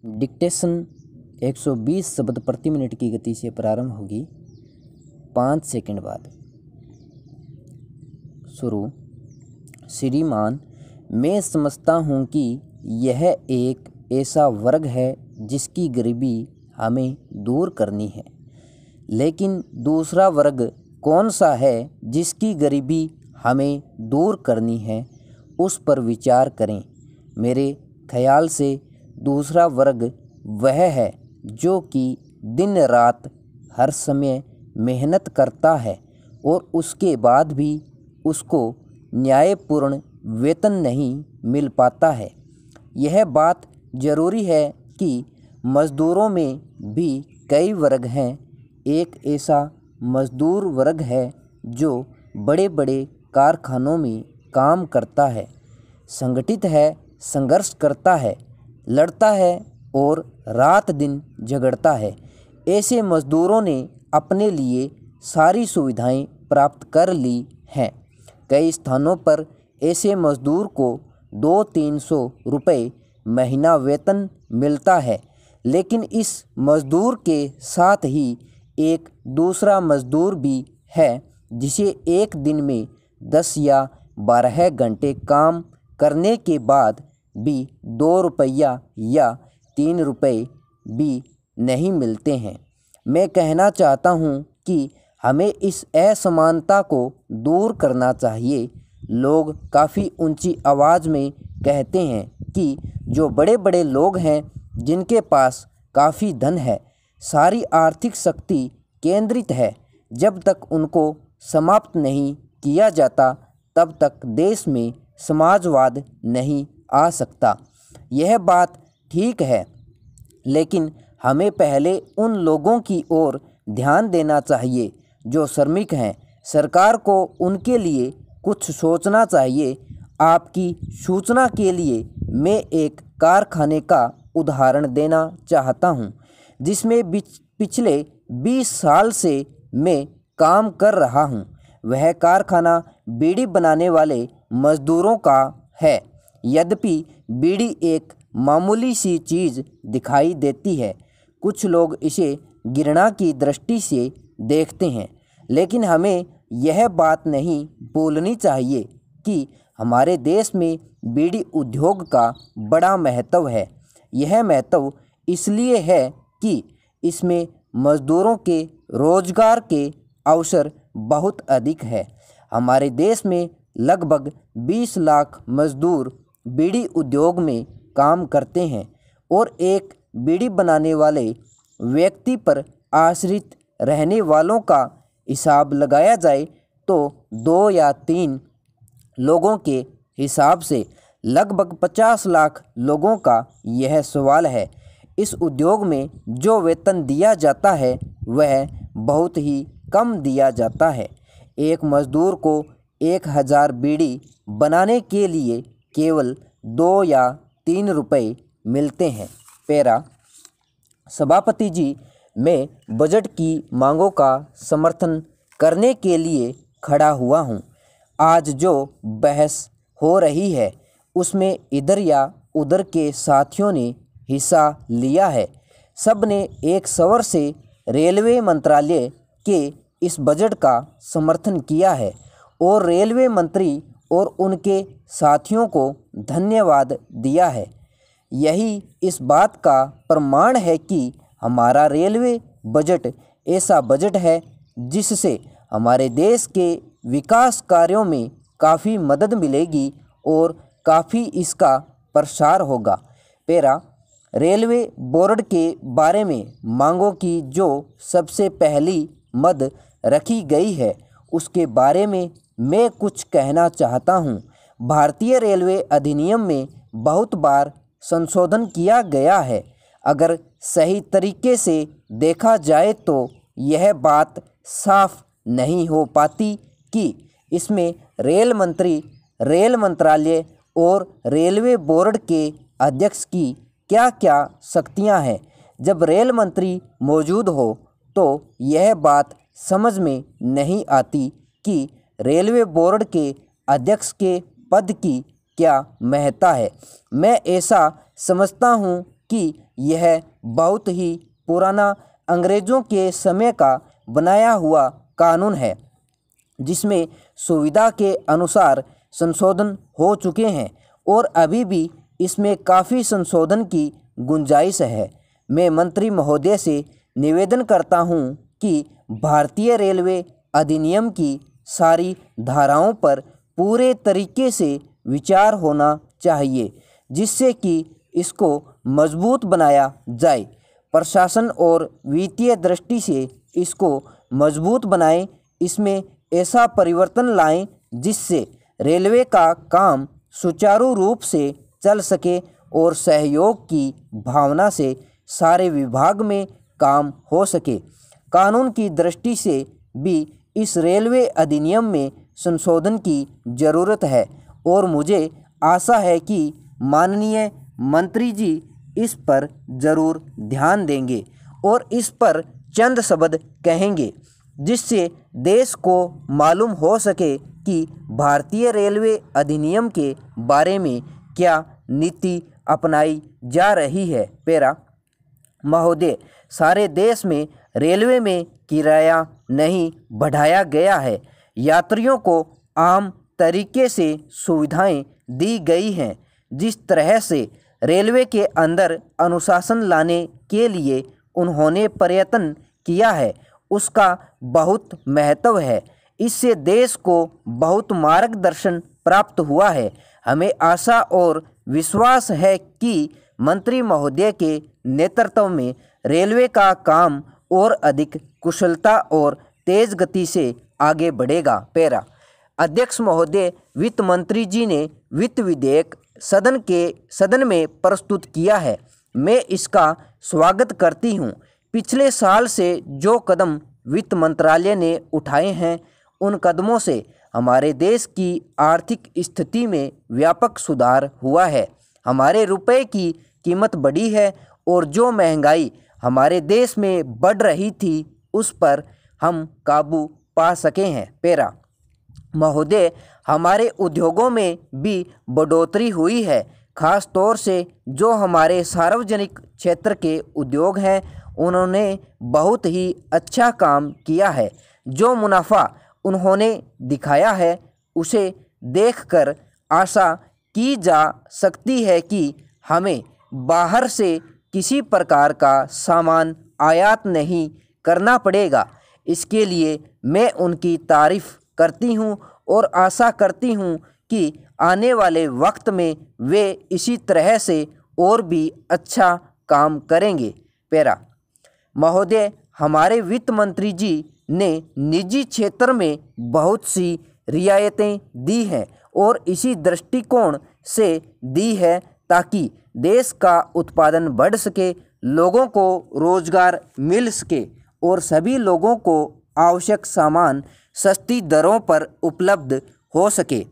Dictation 120 शब्द प्रति minute की गति से प्रारंभ होगी। 5 सेकंड बाद शुरू। श्रीमान, मैं समझता हूँ कि यह एक ऐसा वर्ग है जिसकी गरीबी हमें दूर करनी है, लेकिन दूसरा वर्ग कौन सा है जिसकी गरीबी हमें दूर करनी है, उस पर विचार करें। मेरे ख्याल से दूसरा वर्ग वह है जो कि दिन रात हर समय मेहनत करता है और उसके बाद भी उसको न्यायपूर्ण वेतन नहीं मिल पाता है। यह बात ज़रूरी है कि मज़दूरों में भी कई वर्ग हैं। एक ऐसा मज़दूर वर्ग है जो बड़े बड़े कारखानों में काम करता है, संगठित है, संघर्ष करता है, लड़ता है और रात दिन झगड़ता है। ऐसे मज़दूरों ने अपने लिए सारी सुविधाएं प्राप्त कर ली हैं। कई स्थानों पर ऐसे मज़दूर को 200-300 रुपये महीना वेतन मिलता है, लेकिन इस मज़दूर के साथ ही एक दूसरा मज़दूर भी है जिसे एक दिन में 10 या 12 घंटे काम करने के बाद भी 2 रुपया या 3 रुपये भी नहीं मिलते हैं। मैं कहना चाहता हूँ कि हमें इस असमानता को दूर करना चाहिए। लोग काफ़ी ऊंची आवाज़ में कहते हैं कि जो बड़े बड़े लोग हैं, जिनके पास काफ़ी धन है, सारी आर्थिक शक्ति केंद्रित है, जब तक उनको समाप्त नहीं किया जाता तब तक देश में समाजवाद नहीं आ सकता। यह बात ठीक है, लेकिन हमें पहले उन लोगों की ओर ध्यान देना चाहिए जो श्रमिक हैं। सरकार को उनके लिए कुछ सोचना चाहिए। आपकी सूचना के लिए मैं एक कारखाने का उदाहरण देना चाहता हूं, जिसमें पिछले 20 साल से मैं काम कर रहा हूं। वह कारखाना बीड़ी बनाने वाले मज़दूरों का है। यद्यपि बीड़ी एक मामूली सी चीज़ दिखाई देती है, कुछ लोग इसे घृणा की दृष्टि से देखते हैं, लेकिन हमें यह बात नहीं भूलनी चाहिए कि हमारे देश में बीड़ी उद्योग का बड़ा महत्व है। यह महत्व इसलिए है कि इसमें मज़दूरों के रोज़गार के अवसर बहुत अधिक है। हमारे देश में लगभग 20 लाख मज़दूर बीड़ी उद्योग में काम करते हैं और एक बीड़ी बनाने वाले व्यक्ति पर आश्रित रहने वालों का हिसाब लगाया जाए तो 2 या 3 लोगों के हिसाब से लगभग 50 लाख लोगों का यह सवाल है। इस उद्योग में जो वेतन दिया जाता है वह बहुत ही कम दिया जाता है। एक मज़दूर को 1000 बीड़ी बनाने के लिए केवल 2 या 3 रुपये मिलते हैं। पैरा। सभापति जी, मैं बजट की मांगों का समर्थन करने के लिए खड़ा हुआ हूँ। आज जो बहस हो रही है उसमें इधर या उधर के साथियों ने हिस्सा लिया है। सब ने एक स्वर से रेलवे मंत्रालय के इस बजट का समर्थन किया है और रेलवे मंत्री और उनके साथियों को धन्यवाद दिया है। यही इस बात का प्रमाण है कि हमारा रेलवे बजट ऐसा बजट है जिससे हमारे देश के विकास कार्यों में काफ़ी मदद मिलेगी और काफ़ी इसका प्रसार होगा। पैरा। रेलवे बोर्ड के बारे में मांगों की जो सबसे पहली मद रखी गई है उसके बारे में मैं कुछ कहना चाहता हूँ। भारतीय रेलवे अधिनियम में बहुत बार संशोधन किया गया है। अगर सही तरीके से देखा जाए तो यह बात साफ नहीं हो पाती कि इसमें रेल मंत्री, रेल मंत्रालय और रेलवे बोर्ड के अध्यक्ष की क्या क्या शक्तियां हैं। जब रेल मंत्री मौजूद हो तो यह बात समझ में नहीं आती कि रेलवे बोर्ड के अध्यक्ष के पद की क्या महत्ता है। मैं ऐसा समझता हूँ कि यह बहुत ही पुराना अंग्रेज़ों के समय का बनाया हुआ कानून है, जिसमें सुविधा के अनुसार संशोधन हो चुके हैं और अभी भी इसमें काफ़ी संशोधन की गुंजाइश है। मैं मंत्री महोदय से निवेदन करता हूं कि भारतीय रेलवे अधिनियम की सारी धाराओं पर पूरे तरीके से विचार होना चाहिए, जिससे कि इसको मजबूत बनाया जाए। प्रशासन और वित्तीय दृष्टि से इसको मजबूत बनाएं। इसमें ऐसा परिवर्तन लाएं जिससे रेलवे का काम सुचारू रूप से चल सके और सहयोग की भावना से सारे विभाग में काम हो सके। कानून की दृष्टि से भी इस रेलवे अधिनियम में संशोधन की ज़रूरत है और मुझे आशा है कि माननीय मंत्री जी इस पर ज़रूर ध्यान देंगे और इस पर चंद शब्द कहेंगे, जिससे देश को मालूम हो सके कि भारतीय रेलवे अधिनियम के बारे में क्या नीति अपनाई जा रही है। पैरा महोदय, सारे देश में रेलवे में किराया नहीं बढ़ाया गया है। यात्रियों को आम तरीके से सुविधाएं दी गई हैं। जिस तरह से रेलवे के अंदर अनुशासन लाने के लिए उन्होंने प्रयत्न किया है, उसका बहुत महत्व है। इससे देश को बहुत मार्गदर्शन प्राप्त हुआ है। हमें आशा और विश्वास है कि मंत्री महोदय के नेतृत्व में रेलवे का काम और अधिक कुशलता और तेज गति से आगे बढ़ेगा। पैरा अध्यक्ष महोदय, वित्त मंत्री जी ने वित्त विधेयक सदन में प्रस्तुत किया है। मैं इसका स्वागत करती हूँ। पिछले साल से जो कदम वित्त मंत्रालय ने उठाए हैं, उन कदमों से हमारे देश की आर्थिक स्थिति में व्यापक सुधार हुआ है। हमारे रुपए की कीमत बढ़ी है और जो महंगाई हमारे देश में बढ़ रही थी, उस पर हम काबू पा सके हैं। पैरा महोदय, हमारे उद्योगों में भी बढ़ोतरी हुई है। खास तौर से जो हमारे सार्वजनिक क्षेत्र के उद्योग हैं, उन्होंने बहुत ही अच्छा काम किया है। जो मुनाफा उन्होंने दिखाया है, उसे देखकर आशा की जा सकती है कि हमें बाहर से किसी प्रकार का सामान आयात नहीं करना पड़ेगा। इसके लिए मैं उनकी तारीफ़ करती हूं और आशा करती हूं कि आने वाले वक्त में वे इसी तरह से और भी अच्छा काम करेंगे। पैरा महोदय, हमारे वित्त मंत्री जी ने निजी क्षेत्र में बहुत सी रियायतें दी हैं और इसी दृष्टिकोण से दी है ताकि देश का उत्पादन बढ़ सके, लोगों को रोजगार मिल सके और सभी लोगों को आवश्यक सामान सस्ती दरों पर उपलब्ध हो सके।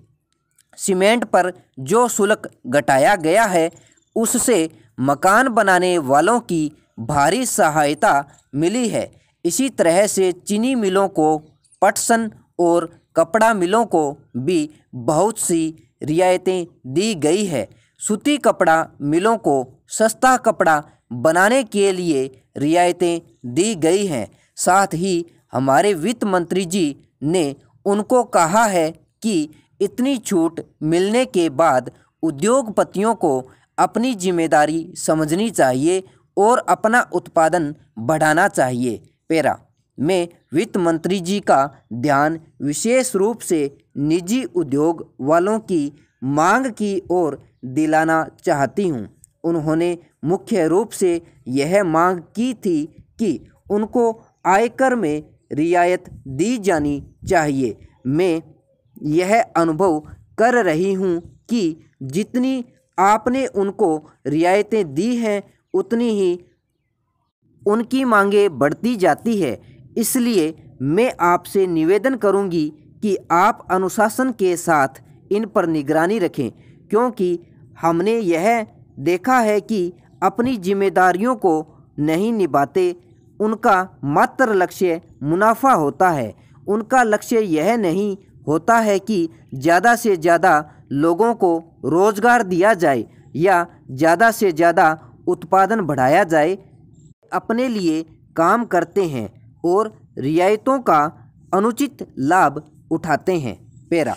सीमेंट पर जो शुल्क घटाया गया है, उससे मकान बनाने वालों की भारी सहायता मिली है। इसी तरह से चीनी मिलों को, पटसन और कपड़ा मिलों को भी बहुत सी रियायतें दी गई है। सूती कपड़ा मिलों को सस्ता कपड़ा बनाने के लिए रियायतें दी गई हैं। साथ ही हमारे वित्त मंत्री जी ने उनको कहा है कि इतनी छूट मिलने के बाद उद्योगपतियों को अपनी जिम्मेदारी समझनी चाहिए और अपना उत्पादन बढ़ाना चाहिए। पैरा मैं वित्त मंत्री जी का ध्यान विशेष रूप से निजी उद्योग वालों की मांग की ओर दिलाना चाहती हूँ। उन्होंने मुख्य रूप से यह मांग की थी कि उनको आयकर में रियायत दी जानी चाहिए। मैं यह अनुभव कर रही हूँ कि जितनी आपने उनको रियायतें दी हैं, उतनी ही उनकी मांगें बढ़ती जाती है। इसलिए मैं आपसे निवेदन करूंगी कि आप अनुशासन के साथ इन पर निगरानी रखें, क्योंकि हमने यह देखा है कि अपनी जिम्मेदारियों को नहीं निभाते। उनका मात्र लक्ष्य मुनाफा होता है। उनका लक्ष्य यह नहीं होता है कि ज़्यादा से ज़्यादा लोगों को रोज़गार दिया जाए या ज़्यादा से ज़्यादा उत्पादन बढ़ाया जाए, अपने लिए काम करते हैं और रियायतों का अनुचित लाभ उठाते हैं। पेरा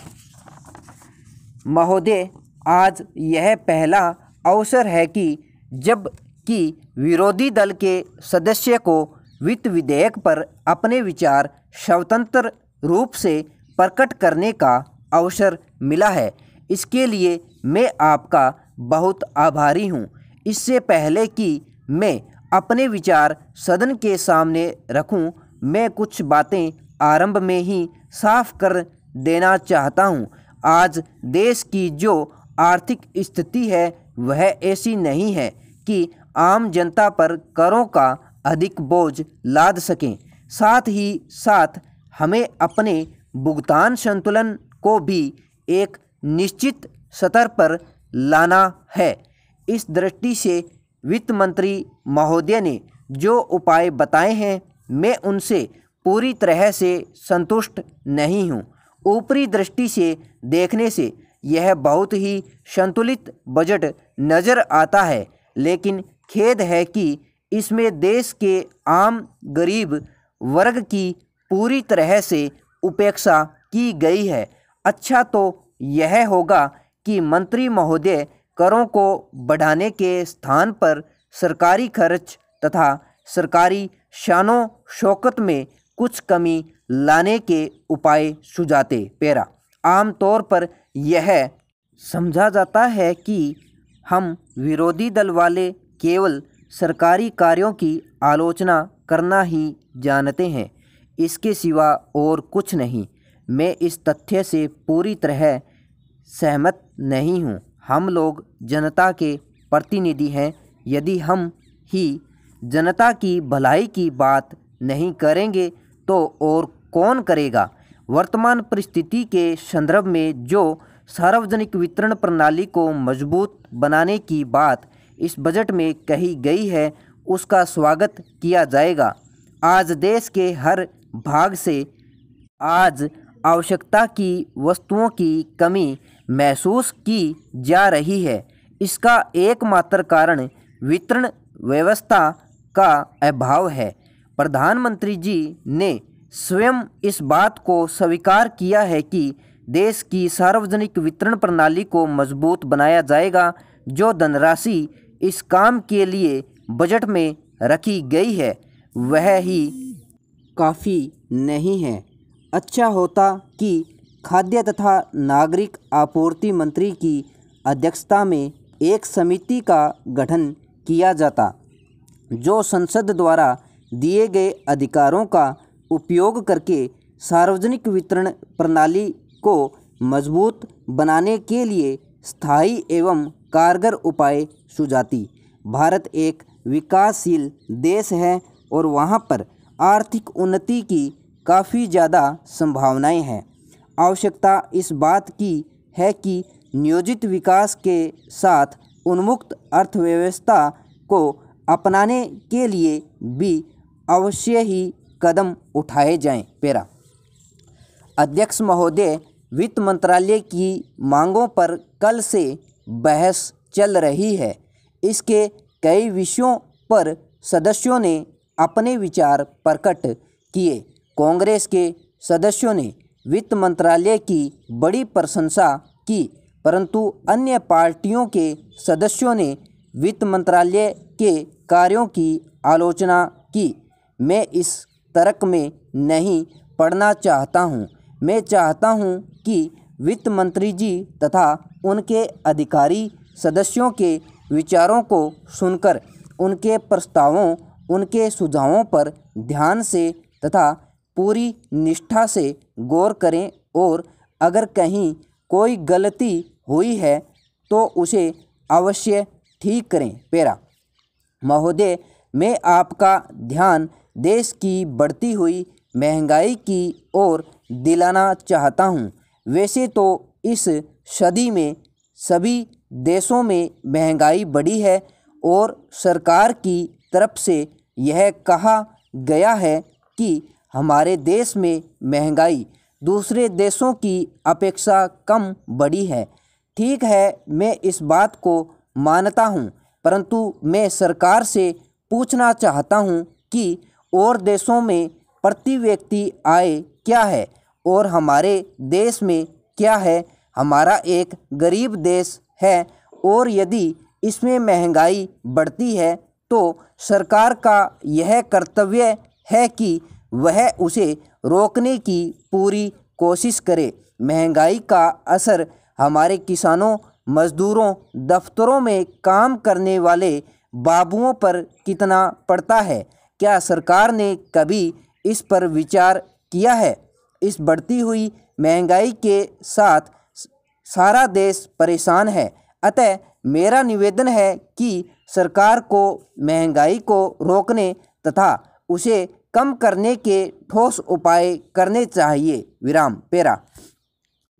महोदय, आज यह पहला अवसर है कि जब कि विरोधी दल के सदस्य को वित्त विधेयक पर अपने विचार स्वतंत्र रूप से प्रकट करने का अवसर मिला है। इसके लिए मैं आपका बहुत आभारी हूँ। इससे पहले कि मैं अपने विचार सदन के सामने रखूँ, मैं कुछ बातें आरंभ में ही साफ कर देना चाहता हूँ। आज देश की जो आर्थिक स्थिति है वह ऐसी नहीं है कि आम जनता पर करों का अधिक बोझ लाद सकें। साथ ही साथ हमें अपने भुगतान संतुलन को भी एक निश्चित स्तर पर लाना है। इस दृष्टि से वित्त मंत्री महोदय ने जो उपाय बताए हैं, मैं उनसे पूरी तरह से संतुष्ट नहीं हूँ। ऊपरी दृष्टि से देखने से यह बहुत ही संतुलित बजट नज़र आता है, लेकिन खेद है कि इसमें देश के आम गरीब वर्ग की पूरी तरह से उपेक्षा की गई है। अच्छा तो यह होगा कि मंत्री महोदय करों को बढ़ाने के स्थान पर सरकारी खर्च तथा सरकारी शानो शौकत में कुछ कमी लाने के उपाय सुझाते। पेरा आमतौर पर यह समझा जाता है कि हम विरोधी दल वाले केवल सरकारी कार्यों की आलोचना करना ही जानते हैं, इसके सिवा और कुछ नहीं। मैं इस तथ्य से पूरी तरह सहमत नहीं हूँ। हम लोग जनता के प्रतिनिधि हैं। यदि हम ही जनता की भलाई की बात नहीं करेंगे तो और कौन करेगा। वर्तमान परिस्थिति के संदर्भ में जो सार्वजनिक वितरण प्रणाली को मजबूत बनाने की बात इस बजट में कही गई है, उसका स्वागत किया जाएगा। आज देश के हर भाग से आज आवश्यकता की वस्तुओं की कमी महसूस की जा रही है। इसका एकमात्र कारण वितरण व्यवस्था का अभाव है। प्रधानमंत्री जी ने स्वयं इस बात को स्वीकार किया है कि देश की सार्वजनिक वितरण प्रणाली को मजबूत बनाया जाएगा। जो धनराशि इस काम के लिए बजट में रखी गई है वह ही काफ़ी नहीं है। अच्छा होता कि खाद्य तथा नागरिक आपूर्ति मंत्री की अध्यक्षता में एक समिति का गठन किया जाता, जो संसद द्वारा दिए गए अधिकारों का उपयोग करके सार्वजनिक वितरण प्रणाली को मजबूत बनाने के लिए स्थायी एवं कारगर उपाय सुझाती। भारत एक विकासशील देश है और वहाँ पर आर्थिक उन्नति की काफ़ी ज़्यादा संभावनाएं हैं। आवश्यकता इस बात की है कि नियोजित विकास के साथ उन्मुक्त अर्थव्यवस्था को अपनाने के लिए भी अवश्य ही कदम उठाए जाएं। पेरा अध्यक्ष महोदय, वित्त मंत्रालय की मांगों पर कल से बहस चल रही है। इसके कई विषयों पर सदस्यों ने अपने विचार प्रकट किए। कांग्रेस के सदस्यों ने वित्त मंत्रालय की बड़ी प्रशंसा की, परंतु अन्य पार्टियों के सदस्यों ने वित्त मंत्रालय के कार्यों की आलोचना की। मैं इस तर्क में नहीं पढ़ना चाहता हूँ। मैं चाहता हूँ कि वित्त मंत्री जी तथा उनके अधिकारी सदस्यों के विचारों को सुनकर उनके प्रस्तावों, उनके सुझावों पर ध्यान से तथा पूरी निष्ठा से गौर करें और अगर कहीं कोई गलती हुई है तो उसे अवश्य ठीक करें। पेरा महोदय, मैं आपका ध्यान देश की बढ़ती हुई महंगाई की ओर दिलाना चाहता हूँ। वैसे तो इस सदी में सभी देशों में महंगाई बढ़ी है और सरकार की तरफ से यह कहा गया है कि हमारे देश में महंगाई दूसरे देशों की अपेक्षा कम बढ़ी है। ठीक है, मैं इस बात को मानता हूँ। परंतु मैं सरकार से पूछना चाहता हूँ कि और देशों में प्रति व्यक्ति आय क्या है और हमारे देश में क्या है। हमारा एक गरीब देश है और यदि इसमें महंगाई बढ़ती है तो सरकार का यह कर्तव्य है कि वह उसे रोकने की पूरी कोशिश करे। महंगाई का असर हमारे किसानों, मजदूरों, दफ्तरों में काम करने वाले बाबुओं पर कितना पड़ता है? क्या सरकार ने कभी इस पर विचार किया है? इस बढ़ती हुई महंगाई के साथ सारा देश परेशान है। अतः मेरा निवेदन है कि सरकार को महंगाई को रोकने तथा उसे कम करने के ठोस उपाय करने चाहिए। विराम पेरा।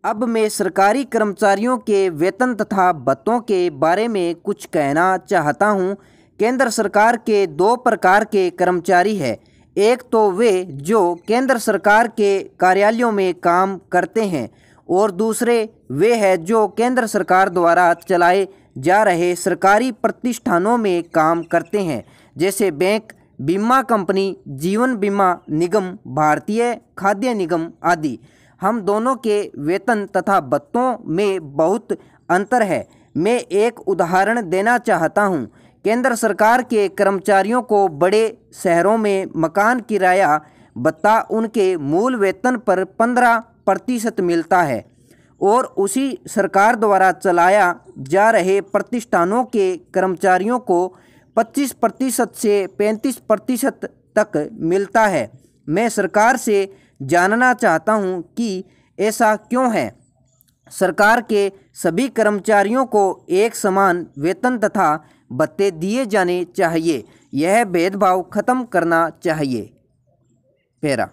अब मैं सरकारी कर्मचारियों के वेतन तथा भत्तों के बारे में कुछ कहना चाहता हूँ। केंद्र सरकार के दो प्रकार के कर्मचारी हैं। एक तो वे जो केंद्र सरकार के कार्यालयों में काम करते हैं और दूसरे वे हैं जो केंद्र सरकार द्वारा चलाए जा रहे सरकारी प्रतिष्ठानों में काम करते हैं, जैसे बैंक, बीमा कंपनी, जीवन बीमा निगम, भारतीय खाद्य निगम आदि। हम दोनों के वेतन तथा भत्तों में बहुत अंतर है। मैं एक उदाहरण देना चाहता हूँ। केंद्र सरकार के कर्मचारियों को बड़े शहरों में मकान किराया भत्ता उनके मूल वेतन पर 15% मिलता है और उसी सरकार द्वारा चलाया जा रहे प्रतिष्ठानों के कर्मचारियों को 25% से 35% तक मिलता है। मैं सरकार से जानना चाहता हूं कि ऐसा क्यों है। सरकार के सभी कर्मचारियों को एक समान वेतन तथा भत्ते दिए जाने चाहिए। यह भेदभाव खत्म करना चाहिए। पेरा।